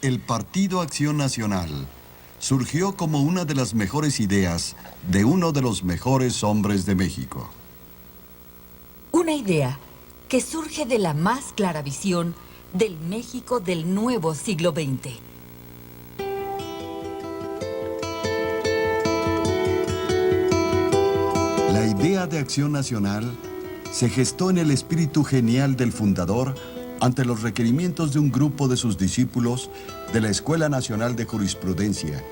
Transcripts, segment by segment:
El Partido Acción Nacional surgió como una de las mejores ideas de uno de los mejores hombres de México. Una idea que surge de la más clara visión del México del nuevo siglo XX. La idea de Acción Nacional se gestó en el espíritu genial del fundador ante los requerimientos de un grupo de sus discípulos de la Escuela Nacional de Jurisprudencia,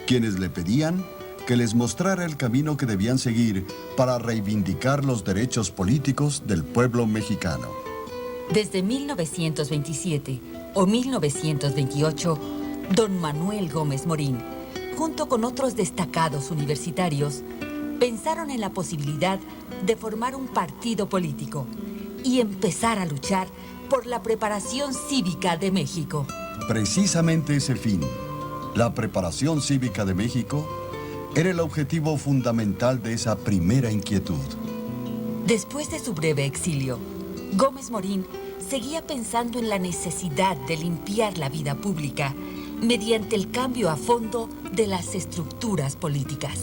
quienes le pedían que les mostrara el camino que debían seguir para reivindicar los derechos políticos del pueblo mexicano. Desde 1927 o 1928, don Manuel Gómez Morín, junto con otros destacados universitarios, pensaron en la posibilidad de formar un partido político y empezar a luchar por la preparación cívica de México. Precisamente ese fin, la preparación cívica de México, era el objetivo fundamental de esa primera inquietud. Después de su breve exilio, Gómez Morín seguía pensando en la necesidad de limpiar la vida pública mediante el cambio a fondo de las estructuras políticas.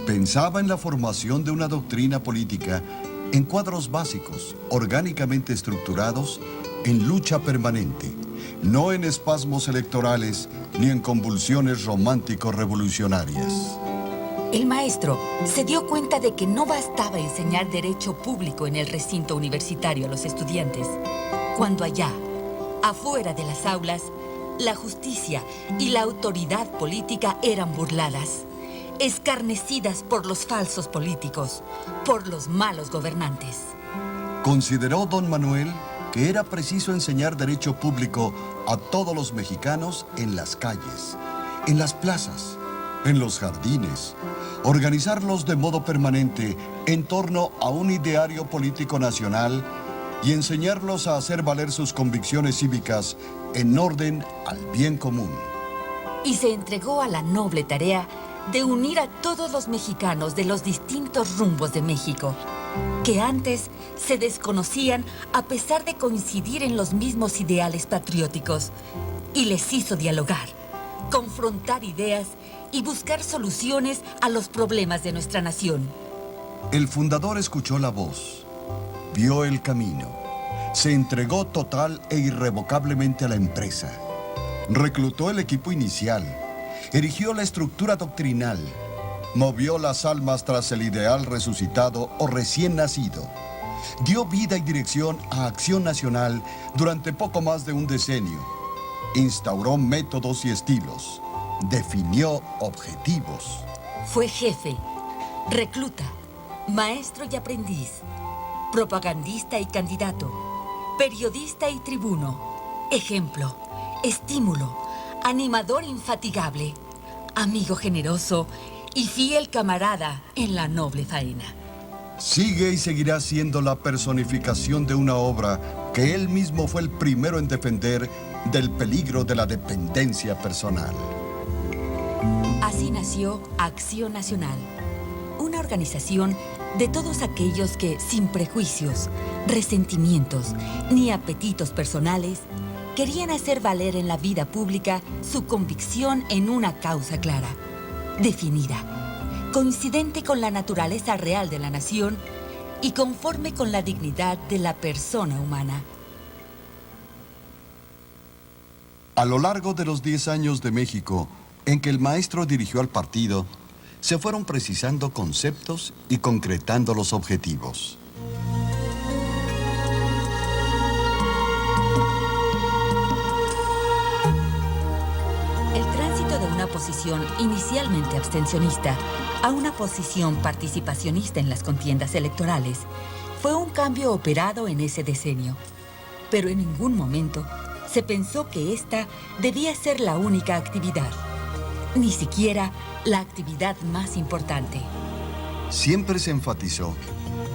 Pensaba en la formación de una doctrina política en cuadros básicos, orgánicamente estructurados, en lucha permanente, no en espasmos electorales ni en convulsiones romántico-revolucionarias. El maestro se dio cuenta de que no bastaba enseñar derecho público en el recinto universitario a los estudiantes, cuando allá, afuera de las aulas, la justicia y la autoridad política eran burladas, escarnecidas por los falsos políticos, por los malos gobernantes. Consideró don Manuel que era preciso enseñar derecho público a todos los mexicanos en las calles, en las plazas, en los jardines, organizarlos de modo permanente en torno a un ideario político nacional y enseñarlos a hacer valer sus convicciones cívicas en orden al bien común. Y se entregó a la noble tarea de unir a todos los mexicanos de los distintos rumbos de México, que antes se desconocían a pesar de coincidir en los mismos ideales patrióticos, y les hizo dialogar, confrontar ideas y buscar soluciones a los problemas de nuestra nación. El fundador escuchó la voz, vio el camino, se entregó total e irrevocablemente a la empresa, reclutó el equipo inicial, erigió la estructura doctrinal, movió las almas tras el ideal resucitado o recién nacido, dio vida y dirección a Acción Nacional durante poco más de un decenio, instauró métodos y estilos, definió objetivos. Fue jefe, recluta, maestro y aprendiz, propagandista y candidato, periodista y tribuno, ejemplo, estímulo, animador infatigable, amigo generoso y fiel camarada en la noble faena. Sigue y seguirá siendo la personificación de una obra que él mismo fue el primero en defender del peligro de la dependencia personal. Así nació Acción Nacional, una organización de todos aquellos que, sin prejuicios, resentimientos ni apetitos personales, querían hacer valer en la vida pública su convicción en una causa clara, definida, coincidente con la naturaleza real de la nación y conforme con la dignidad de la persona humana. A lo largo de los 10 años de México, en que el maestro dirigió al partido, se fueron precisando conceptos y concretando los objetivos. El tránsito de una posición inicialmente abstencionista a una posición participacionista en las contiendas electorales fue un cambio operado en ese decenio. pero en ningún momento se pensó que esta debía ser la única actividad, ni siquiera la actividad más importante. Siempre se enfatizó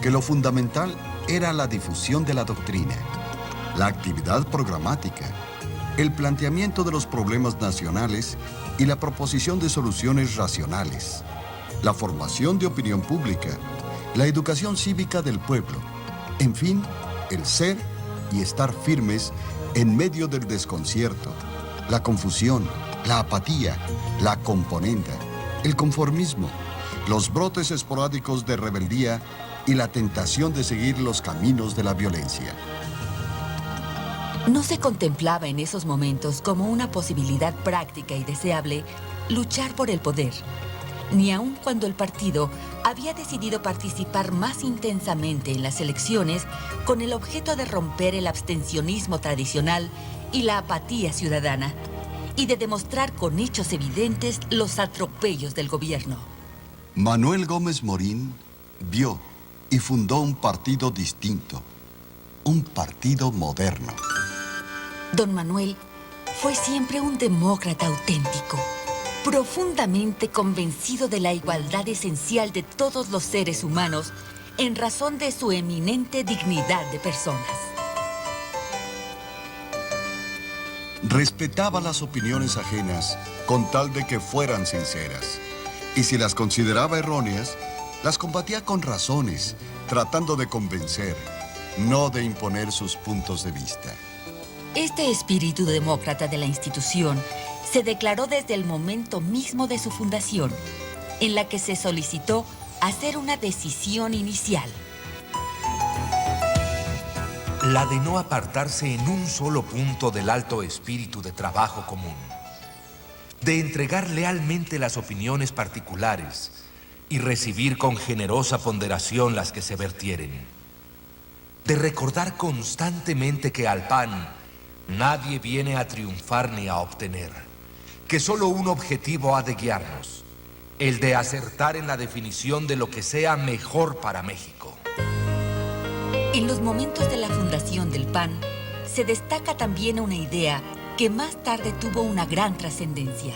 que lo fundamental era la difusión de la doctrina, la actividad programática, el planteamiento de los problemas nacionales y la proposición de soluciones racionales, la formación de opinión pública, la educación cívica del pueblo, en fin, el ser y estar firmes en medio del desconcierto, la confusión, la apatía, la componenda, el conformismo, los brotes esporádicos de rebeldía y la tentación de seguir los caminos de la violencia. No se contemplaba en esos momentos como una posibilidad práctica y deseable luchar por el poder, ni aun cuando el partido había decidido participar más intensamente en las elecciones con el objeto de romper el abstencionismo tradicional y la apatía ciudadana, y de demostrar con hechos evidentes los atropellos del gobierno. Manuel Gómez Morín vio y fundó un partido distinto, un partido moderno. Don Manuel fue siempre un demócrata auténtico, profundamente convencido de la igualdad esencial de todos los seres humanos en razón de su eminente dignidad de personas. Respetaba las opiniones ajenas con tal de que fueran sinceras, y si las consideraba erróneas, las combatía con razones, tratando de convencer, no de imponer sus puntos de vista. Este espíritu demócrata de la institución se declaró desde el momento mismo de su fundación, en la que se solicitó hacer una decisión inicial. La de no apartarse en un solo punto del alto espíritu de trabajo común, de entregar lealmente las opiniones particulares y recibir con generosa ponderación las que se vertieren, de recordar constantemente que al PAN nadie viene a triunfar ni a obtener, que solo un objetivo ha de guiarnos, el de acertar en la definición de lo que sea mejor para México. En los momentos de la fundación del PAN, se destaca también una idea que más tarde tuvo una gran trascendencia: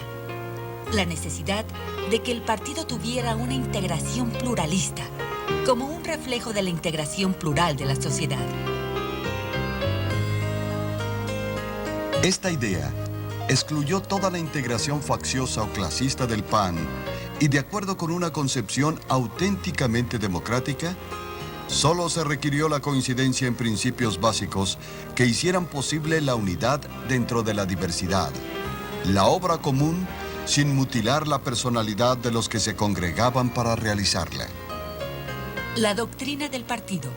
la necesidad de que el partido tuviera una integración pluralista, como un reflejo de la integración plural de la sociedad. Esta idea excluyó toda la integración facciosa o clasista del PAN y, de acuerdo con una concepción auténticamente democrática, solo se requirió la coincidencia en principios básicos que hicieran posible la unidad dentro de la diversidad, la obra común sin mutilar la personalidad de los que se congregaban para realizarla. La doctrina del partido,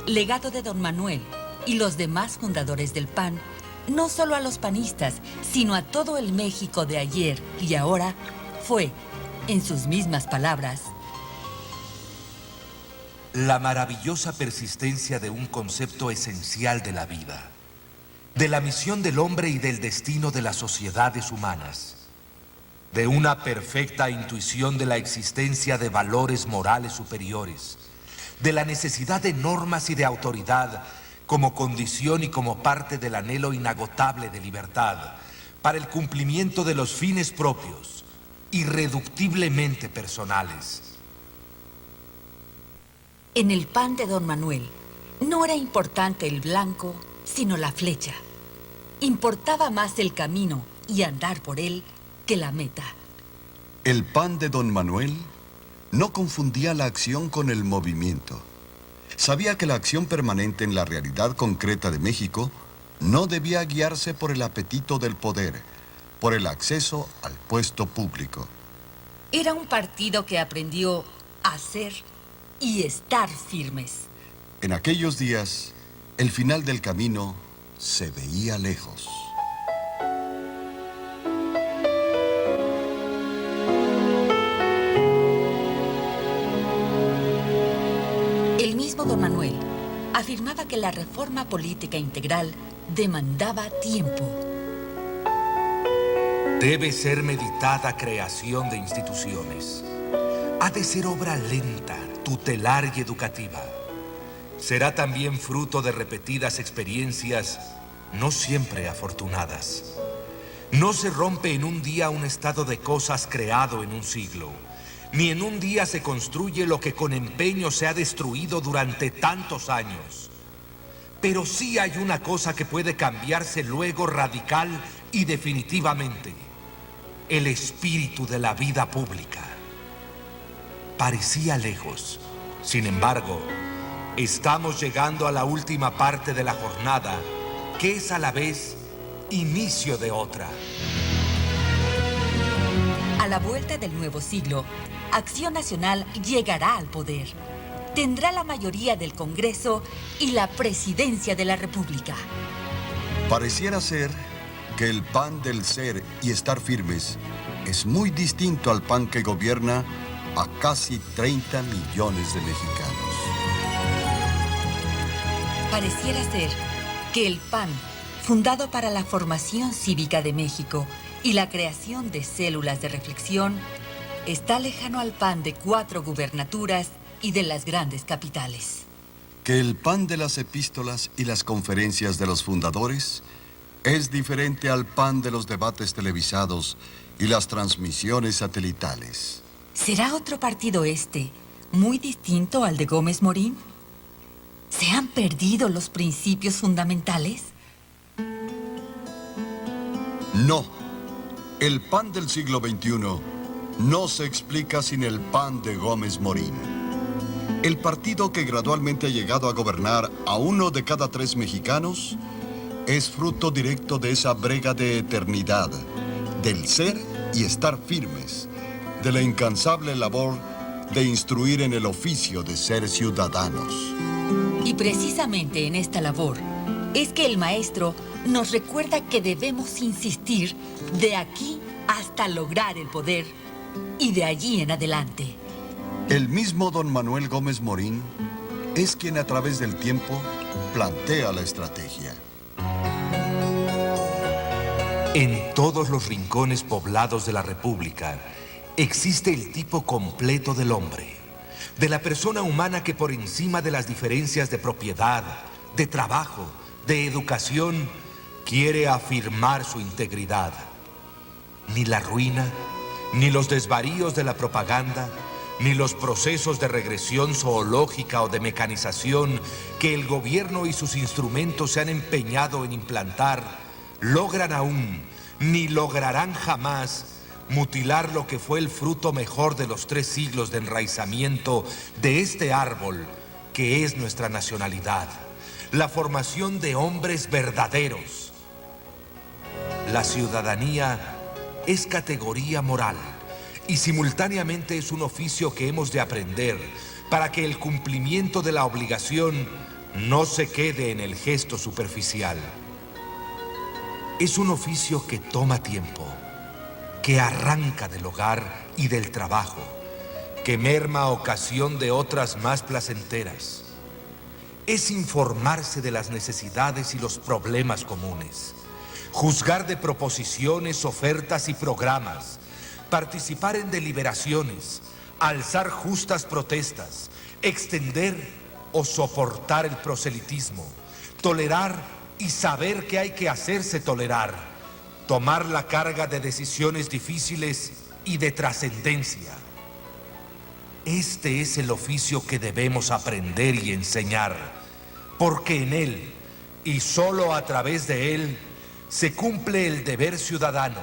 legado de don Manuel y los demás fundadores del PAN, no solo a los panistas, sino a todo el México de ayer y ahora, fue, en sus mismas palabras, la maravillosa persistencia de un concepto esencial de la vida, de la misión del hombre y del destino de las sociedades humanas, de una perfecta intuición de la existencia de valores morales superiores, de la necesidad de normas y de autoridad como condición y como parte del anhelo inagotable de libertad para el cumplimiento de los fines propios, irreductiblemente personales. En el PAN de don Manuel no era importante el blanco, sino la flecha. Importaba más el camino y andar por él que la meta. El PAN de don Manuel no confundía la acción con el movimiento. Sabía que la acción permanente en la realidad concreta de México no debía guiarse por el apetito del poder, por el acceso al puesto público. Era un partido que aprendió a ser y estar firmes. En aquellos días, el final del camino se veía lejos. El mismo don Manuel afirmaba que la reforma política integral demandaba tiempo. Debe ser meditada creación de instituciones. Ha de ser obra lenta, tutelar y educativa. será también fruto de repetidas experiencias, no siempre afortunadas. No se rompe en un día un estado de cosas creado en un siglo, ni en un día se construye lo que con empeño se ha destruido durante tantos años. Pero sí hay una cosa que puede cambiarse luego radical y definitivamente: el espíritu de la vida pública. Parecía lejos, sin embargo, estamos llegando a la última parte de la jornada, que es a la vez inicio de otra. A la vuelta del nuevo siglo, Acción Nacional llegará al poder. Tendrá la mayoría del Congreso y la presidencia de la República. Pareciera ser que el PAN del ser y estar firmes es muy distinto al PAN que gobierna a casi 30 millones de mexicanos. Pareciera ser que el PAN, fundado para la formación cívica de México y la creación de células de reflexión, está lejano al PAN de 4 gubernaturas y de las grandes capitales. Que el PAN de las epístolas y las conferencias de los fundadores es diferente al PAN de los debates televisados y las transmisiones satelitales. ¿Será otro partido este, muy distinto al de Gómez Morín? ¿Se han perdido los principios fundamentales? No, el PAN del siglo XXI no se explica sin el PAN de Gómez Morín. El partido que gradualmente ha llegado a gobernar a 1 de cada 3 mexicanos es fruto directo de esa brega de eternidad, del ser y estar firmes, de la incansable labor de instruir en el oficio de ser ciudadanos. Y precisamente en esta labor es que el maestro nos recuerda que debemos insistir de aquí hasta lograr el poder y de allí en adelante. El mismo don Manuel Gómez Morín es quien a través del tiempo plantea la estrategia. En todos los rincones poblados de la República existe el tipo completo del hombre, de la persona humana que por encima de las diferencias de propiedad, de trabajo, de educación, quiere afirmar su integridad. Ni la ruina, ni los desvaríos de la propaganda, ni los procesos de regresión zoológica o de mecanización que el gobierno y sus instrumentos se han empeñado en implantar, logran aún, ni lograrán jamás, mutilar lo que fue el fruto mejor de los 3 siglos de enraizamiento de este árbol que es nuestra nacionalidad, la formación de hombres verdaderos. La ciudadanía es categoría moral y simultáneamente es un oficio que hemos de aprender para que el cumplimiento de la obligación no se quede en el gesto superficial. Es un oficio que toma tiempo, que arranca del hogar y del trabajo, que merma a ocasión de otras más placenteras. Es informarse de las necesidades y los problemas comunes, juzgar de proposiciones, ofertas y programas, participar en deliberaciones, alzar justas protestas, extender o soportar el proselitismo, tolerar y saber que hay que hacerse tolerar, tomar la carga de decisiones difíciles y de trascendencia. Este es el oficio que debemos aprender y enseñar, porque en él, y solo a través de él, se cumple el deber ciudadano,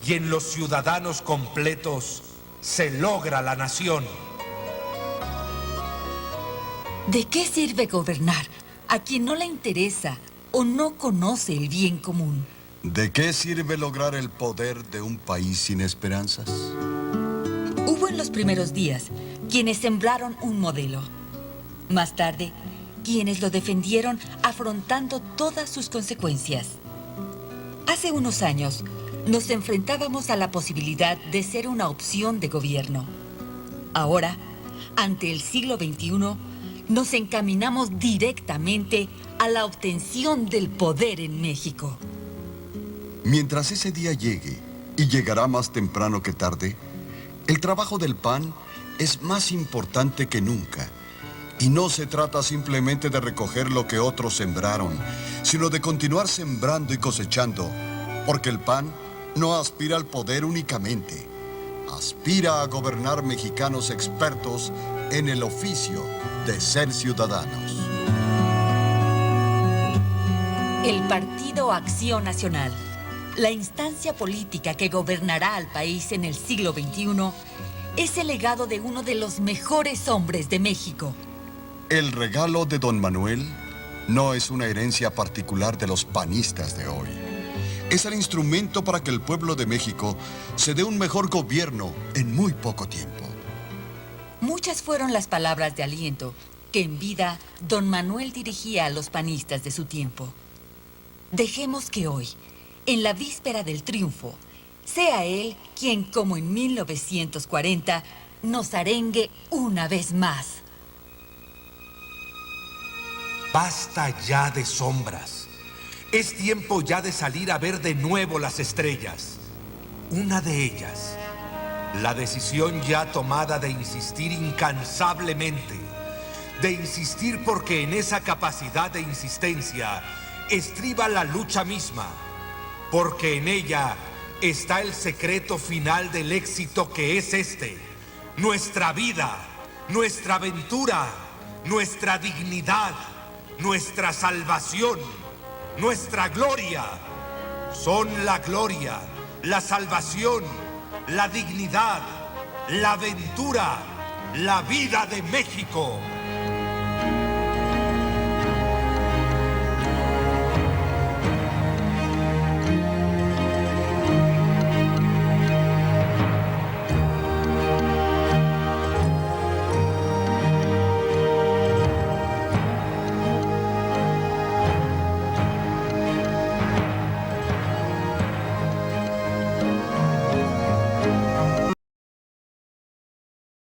y en los ciudadanos completos se logra la nación. ¿De qué sirve gobernar a quien no le interesa o no conoce el bien común? ¿De qué sirve lograr el poder de un país sin esperanzas? Hubo en los primeros días quienes sembraron un modelo. Más tarde, quienes lo defendieron afrontando todas sus consecuencias. Hace unos años, nos enfrentábamos a la posibilidad de ser una opción de gobierno. Ahora, ante el siglo XXI, nos encaminamos directamente a la obtención del poder en México. Mientras ese día llegue, y llegará más temprano que tarde, el trabajo del PAN es más importante que nunca, Y no se trata simplemente de recoger lo que otros sembraron, sino de continuar sembrando y cosechando, porque el PAN no aspira al poder únicamente, aspira a gobernar mexicanos expertos en el oficio de ser ciudadanos. El Partido Acción Nacional, la instancia política que gobernará al país en el siglo XXI, es el legado de uno de los mejores hombres de México. El regalo de don Manuel no es una herencia particular de los panistas de hoy. Es el instrumento para que el pueblo de México se dé un mejor gobierno en muy poco tiempo. Muchas fueron las palabras de aliento que en vida don Manuel dirigía a los panistas de su tiempo. Dejemos que hoy, en la víspera del triunfo, sea él quien, como en 1940, nos arengue una vez más. Basta ya de sombras. Es tiempo ya de salir a ver de nuevo las estrellas. Una de ellas, la decisión ya tomada de insistir incansablemente, de insistir porque en esa capacidad de insistencia estriba la lucha misma, porque en ella está el secreto final del éxito que es este: nuestra vida, nuestra aventura, nuestra dignidad, nuestra salvación, nuestra gloria. Son la gloria, la salvación, la dignidad, la aventura, la vida de México.